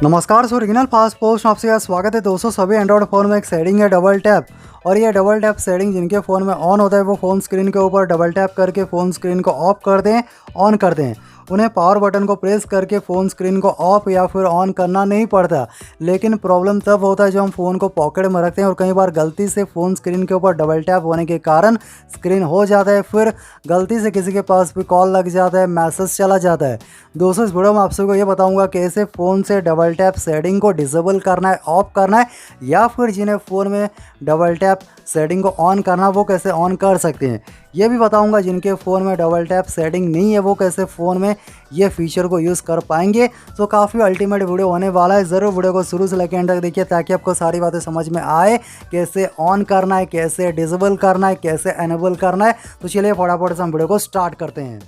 नमस्कार original fast post में आपसे स्वागत है दोस्तों। सभी एंड्रॉयड फ़ोन में एक सेटिंग है डबल टैप, और ये डबल टैप सेटिंग जिनके फ़ोन में ऑन होता है वो फ़ोन स्क्रीन के ऊपर डबल टैप करके फ़ोन स्क्रीन को ऑफ कर दें, ऑन कर दें। उन्हें पावर बटन को प्रेस करके फ़ोन स्क्रीन को ऑफ या फिर ऑन करना नहीं पड़ता। लेकिन प्रॉब्लम तब होता है जब हम फ़ोन को पॉकेट में रखते हैं और कई बार गलती से फ़ोन स्क्रीन के ऊपर डबल टैप होने के कारण स्क्रीन हो जाता है, फिर गलती से किसी के पास भी कॉल लग जाता है, मैसेज चला जाता है। दोस्तों इस वीडियो में आप सबको ये बताऊंगा कैसे फ़ोन से डबल टैप सेटिंग को डिसेबल करना है, ऑफ करना है, या फिर जिन्हें फ़ोन में डबल टैप सेटिंग को ऑन करना वो कैसे ऑन कर सकते हैं। ये भी बताऊंगा जिनके फ़ोन में डबल टैप सेटिंग नहीं है वो कैसे फ़ोन में ये फीचर को यूज़ कर पाएंगे। तो काफ़ी अल्टीमेट वीडियो होने वाला है, ज़रूर वीडियो को शुरू से लेकर एंड तक देखिए ताकि आपको सारी बातें समझ में आए, कैसे ऑन करना है, कैसे डिसेबल करना है, कैसे एनेबल करना है। तो चलिए फटाफट से हम वीडियो को स्टार्ट करते हैं।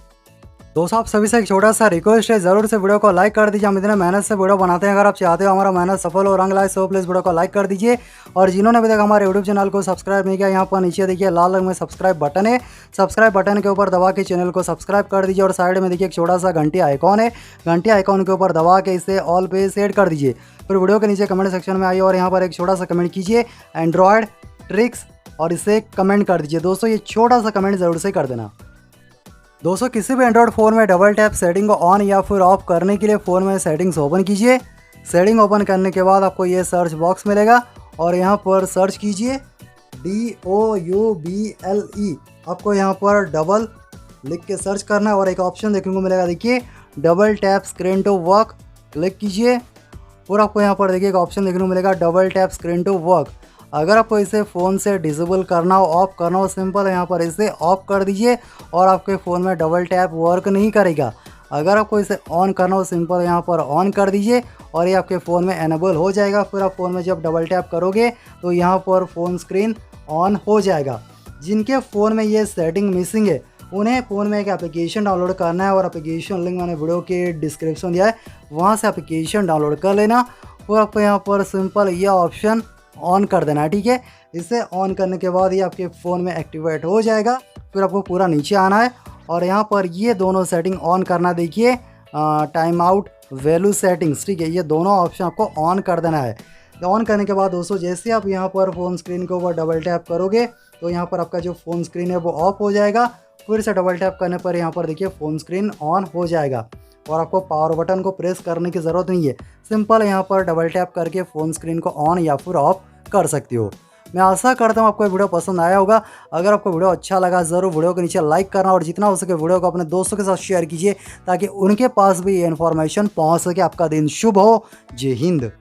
दोस्तों आप सभी से एक छोटा सा रिक्वेस्ट है, ज़रूर से वीडियो को लाइक कर दीजिए। हम इतने मेहनत से वीडियो बनाते हैं, अगर आप चाहते हो हमारा मेहनत सफल हो, रंग लाए, सो प्लीज़ वीडियो को लाइक कर दीजिए। और जिन्होंने अभी तक हमारे यूट्यूब चैनल को सब्सक्राइब नहीं किया, यहाँ पर नीचे देखिए लाल रंग में सब्सक्राइब बटन है, सब्सक्राइब बटन के ऊपर दबा के चैनल को सब्सक्राइब कर दीजिए। और साइड में देखिए एक छोटा सा घंटी आइकॉन है, घंटी आइकॉन के ऊपर दबा के इसे ऑल पे सेट कर दीजिए। फिर वीडियो के नीचे कमेंट सेक्शन में आइए और यहाँ पर एक छोटा सा कमेंट कीजिए एंड्रॉयड ट्रिक्स, और इसे कमेंट कर दीजिए। दोस्तों ये छोटा सा कमेंट ज़रूर से कर देना। दोस्तों किसी भी एंड्रॉयड फ़ोन में डबल टैप सेटिंग को ऑन या फिर ऑफ करने के लिए फ़ोन में सेटिंग्स ओपन कीजिए। सेटिंग ओपन करने के बाद आपको ये सर्च बॉक्स मिलेगा और यहाँ पर सर्च कीजिए DOUBLE। आपको यहाँ पर डबल लिख के सर्च करना है और एक ऑप्शन देखने को मिलेगा, देखिए double tap screen to work, click कीजिए और आपको यहाँ पर देखिए एक ऑप्शन देखने को मिलेगा double tap screen to work. अगर आपको इसे फ़ोन से डिसेबल करना हो, ऑफ करना हो, सिंपल है, यहाँ पर इसे ऑफ कर दीजिए और आपके फ़ोन में डबल टैप वर्क नहीं करेगा। अगर आपको इसे ऑन करना हो, सिंपल यहाँ पर ऑन कर दीजिए और ये आपके फ़ोन में एनेबल हो जाएगा। फिर आप फ़ोन में जब डबल टैप करोगे तो यहाँ पर फ़ोन स्क्रीन ऑन हो जाएगा। जिनके फ़ोन में ये सेटिंग मिसिंग है उन्हें फ़ोन में एक एप्लीकेशन डाउनलोड करना है, और एप्लीकेशन लिंक मैंने वीडियो के डिस्क्रिप्शन दिया है, वहाँ से एप्लीकेशन डाउनलोड कर लेना और आपको यहाँ पर सिंपल यह ऑप्शन ऑन कर देना है, ठीक है। इसे ऑन करने के बाद ये आपके फ़ोन में एक्टिवेट हो जाएगा। फिर आपको पूरा नीचे आना है और यहाँ पर ये दोनों सेटिंग ऑन करना, देखिए टाइम आउट, वैल्यू सेटिंग्स, ठीक है, ये दोनों ऑप्शन आपको ऑन कर देना है। ऑन करने के बाद दोस्तों जैसे आप यहाँ पर फ़ोन स्क्रीन के ऊपर डबल टैप करोगे तो यहाँ पर आपका जो फ़ोन स्क्रीन है वो ऑफ हो जाएगा। फिर से डबल टैप करने पर यहाँ पर देखिए फ़ोन स्क्रीन ऑन हो जाएगा और आपको पावर बटन को प्रेस करने की ज़रूरत नहीं है, सिंपल यहाँ पर डबल टैप करके फ़ोन स्क्रीन को ऑन या फिर ऑफ कर सकती हो। मैं आशा करता हूँ आपको वीडियो पसंद आया होगा। अगर आपको वीडियो अच्छा लगा ज़रूर वीडियो के नीचे लाइक करना और जितना हो सके वीडियो को अपने दोस्तों के साथ शेयर कीजिए ताकि उनके पास भी ये इन्फॉर्मेशन पहुँच सके। आपका दिन शुभ हो। जय हिंद।